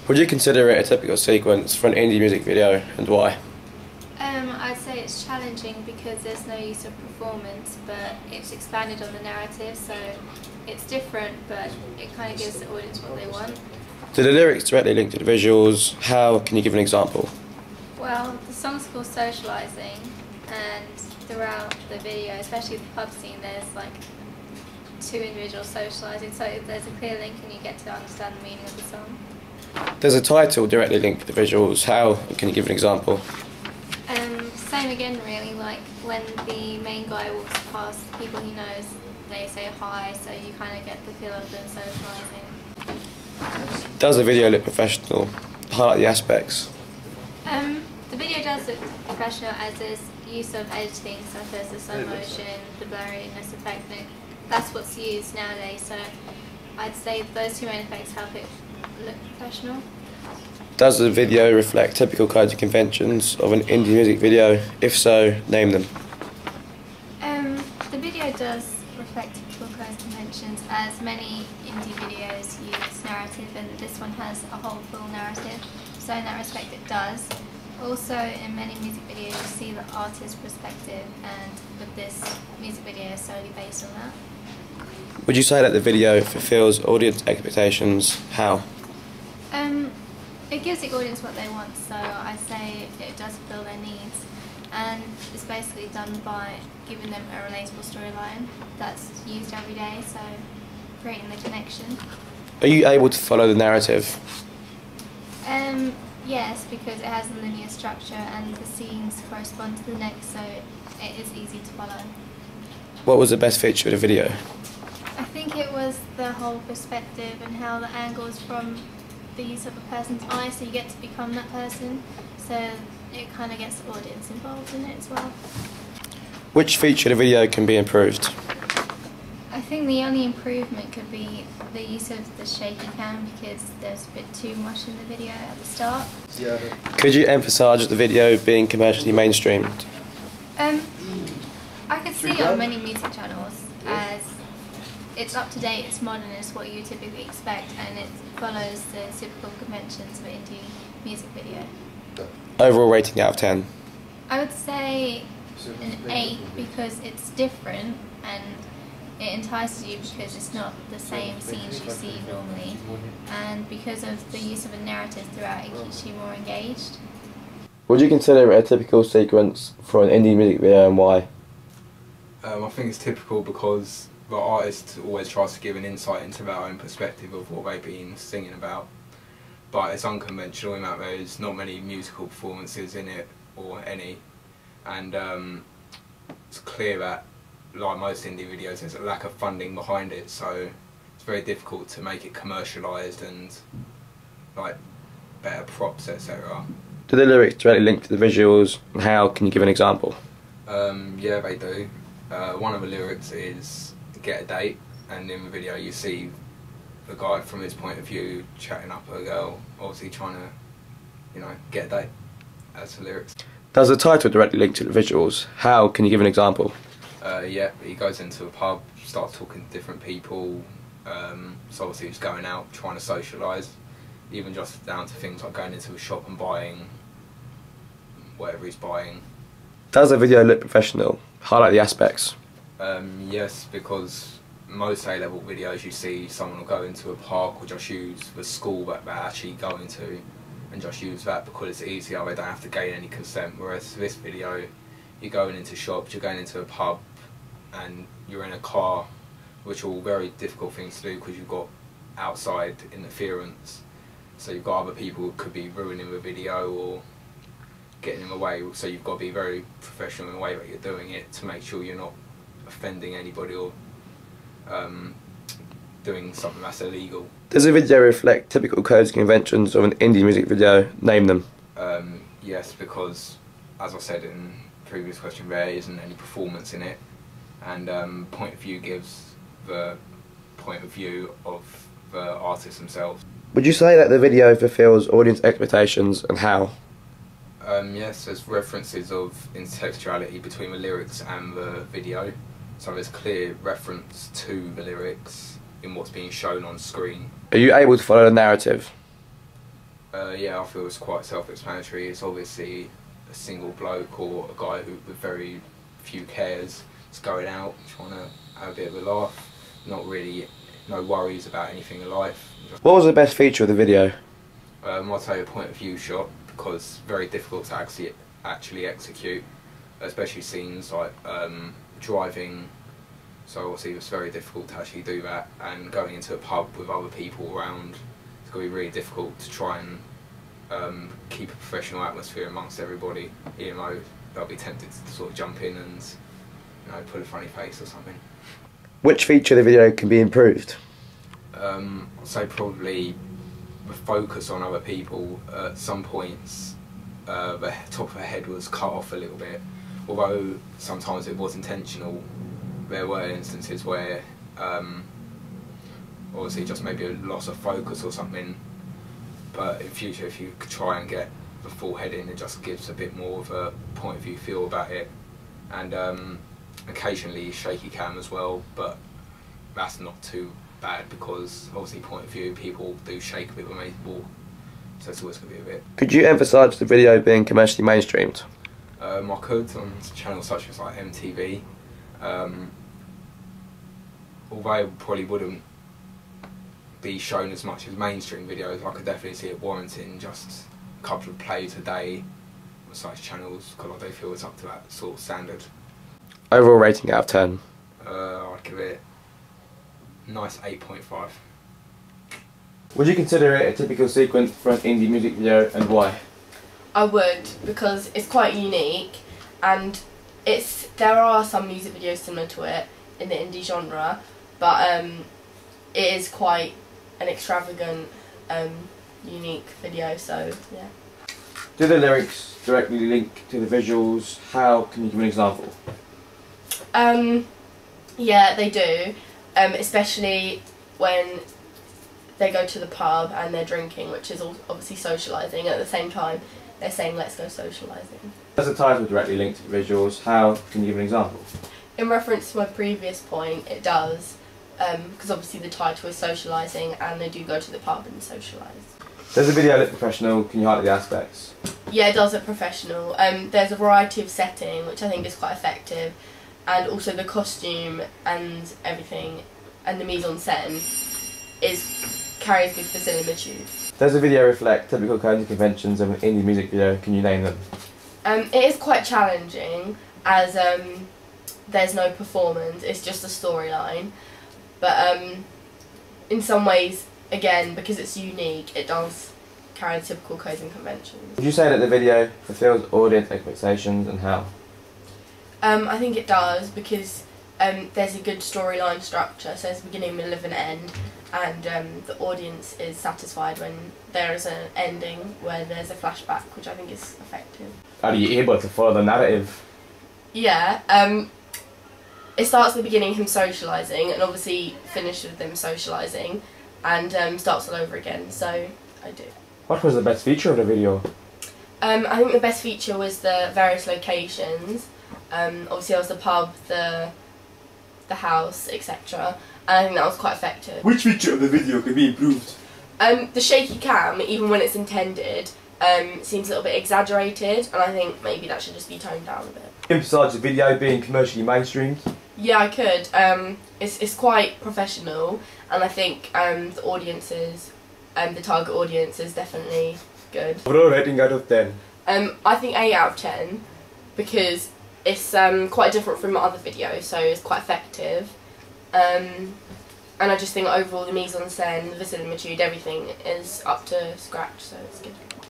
Would you consider it a typical sequence for an indie music video, and why? I'd say it's challenging because there's no use of performance, but it's expanded on the narrative, so it's different, but it kind of gives the audience what they want. Do the lyrics directly link to the visuals? How can you give an example? Well, the song's called Socialising, and throughout the video, especially the pub scene, there's like two individuals socialising, so there's a clear link and you get to understand the meaning of the song. Does the title directly link to the visuals? How can you give an example? Same again really, like when the main guy walks past people he knows, they say hi, so you kind of get the feel of them socialising. Does the video look professional? Highlight the aspects. The video does look professional, as is use of editing, such as the slow motion, the blurriness effect. That's what's used nowadays, so I'd say those two main effects help it look professional. Does the video reflect typical codes and conventions of an indie music video? If so, name them. The video does reflect typical codes and conventions, as many indie videos use narrative, and this one has a whole full narrative, so in that respect it does. Also, in many music videos you see the artist's perspective, and with this music video is solely based on that. Would you say that the video fulfills audience expectations? How? It gives the audience what they want, so I say it does fulfill their needs, and it's basically done by giving them a relatable storyline that's used every day, so creating the connection. Are you able to follow the narrative? Yes, because it has a linear structure and the scenes correspond to the next, so it is easy to follow. What was the best feature of the video? I think it was the whole perspective and how the angles from the use of a person's eye, so you get to become that person, so it kind of gets the audience involved in it as well. Which feature of the video can be improved? I think the only improvement could be the use of the shaky cam, because there's a bit too much in the video at the start. Could you emphasise the video being commercially mainstreamed? I could see it on many music channels, as it's up to date, it's modern, it's what you typically expect, and it follows the typical conventions of an indie music video. Overall rating out of 10? I would say an 8, because it's different and it entices you because it's not the same scenes you see normally, and because of the use of a narrative throughout, it keeps you more engaged. Would you consider it a typical sequence for an indie music video, and why? I think it's typical because the artist always tries to give an insight into their own perspective of what they've been singing about, but it's unconventional in that there's not many musical performances in it, or any, and it's clear that, like most indie videos, there's a lack of funding behind it, so it's very difficult to make it commercialised and like better props, etc. Do the lyrics directly link to the visuals, and how can you give an example? Yeah, they do. One of the lyrics is "get a date," and in the video you see the guy from his point of view chatting up a girl, obviously trying to, get a date. That's the lyrics. Does the title directly link to the visuals? How can you give an example? Yeah, he goes into a pub, starts talking to different people, so obviously he's going out, trying to socialise, even just down to things like going into a shop and buying whatever he's buying. Does the video look professional? Highlight the aspects. Yes, because most A-level videos you see someone will go into a park or just use the school that they're actually going to and just use that because it's easier, they don't have to gain any consent, whereas this video you're going into shops, you're going into a pub and you're in a car, which are all very difficult things to do because you've got outside interference, so you've got other people who could be ruining the video or getting in the way, so you've got to be very professional in the way that you're doing it to make sure you're not offending anybody or doing something that's illegal. Does the video reflect typical codes and conventions of an indie music video? Name them. Yes, because as I said in the previous question, there isn't any performance in it, and point of view gives the point of view of the artists themselves. Would you say that the video fulfills audience expectations, and how? Yes, there's references of intertextuality between the lyrics and the video, so there's clear reference to the lyrics in what's being shown on screen. Are you able to follow the narrative? Yeah, I feel it's quite self-explanatory. It's obviously a single bloke or a guy with very few cares, just going out, trying to have a bit of a laugh, not really, no worries about anything in life. What was the best feature of the video? I'd say a point of view shot, because very difficult to actually execute, especially scenes like driving. So obviously it's very difficult to actually do that, and going into a pub with other people around, it's going to be really difficult to try and keep a professional atmosphere amongst everybody, even though they'll be tempted to sort of jump in and, you know, put a funny face or something. Which feature of the video can be improved? I'd say probably the focus on other people. At some points the top of her head was cut off a little bit, although sometimes it was intentional. There were instances where obviously just maybe a loss of focus or something, but in future if you could try and get the full head in, it just gives a bit more of a point of view feel about it. And occasionally shaky cam as well, but that's not too bad because obviously point of view people do shake a bit when they walk, so it's always going to be a bit. Could you emphasise the video being commercially mainstreamed? I could on channels such as like MTV, although it probably wouldn't be shown as much as mainstream videos. I could definitely see it warranting just a couple of plays a day on such channels, because I do feel it's up to that sort of standard. Overall rating out of 10? I'd give it a nice 8.5. Would you consider it a typical sequence for an indie music video, and why? I would, because it's quite unique, and there are some music videos similar to it in the indie genre, but it is quite an extravagant, unique video, so yeah. Do the lyrics directly link to the visuals? How can you give an example? Yeah, they do, especially when they go to the pub and they're drinking, which is obviously socialising. At the same time, they're saying, let's go socialising. As the title directly linked to the visuals, how can you give an example? In reference to my previous point, it does, because obviously the title is socialising and they do go to the pub and socialise. Does the video look professional? Can you highlight the aspects? Yeah, it does look professional. There's a variety of setting, which I think is quite effective, and also the costume and everything, and the mise en scène carries good verisimilitude. Does the video reflect typical codes and conventions of an indie music video? Can you name them? It is quite challenging, as there's no performance, it's just a storyline. But in some ways, again, because it's unique, it does carry the typical codes and conventions. Would you say that the video fulfills audience expectations, and how? I think it does, because there's a good storyline structure, so there's a beginning, middle and end, and the audience is satisfied when there is an ending where there's a flashback, which I think is effective. Are you able to follow the narrative? Yeah, it starts at the beginning, him socialising, and obviously finishes with them socialising, and starts all over again, so I do. What was the best feature of the video? I think the best feature was the various locations. Obviously there was the pub, the house, etc. And I think that was quite effective. Which feature of the video could be improved? The shaky cam, even when it's intended, seems a little bit exaggerated, and I think maybe that should just be toned down a bit. Besides the video being commercially mainstreamed? Yeah, I could. It's quite professional, and I think the audiences, the target audience is definitely good. Overall rating out of 10? I think 8 out of 10, because it's quite different from my other videos, so it's quite effective. And I just think overall the mise en scène, the verisimilitude, everything is up to scratch, so it's good.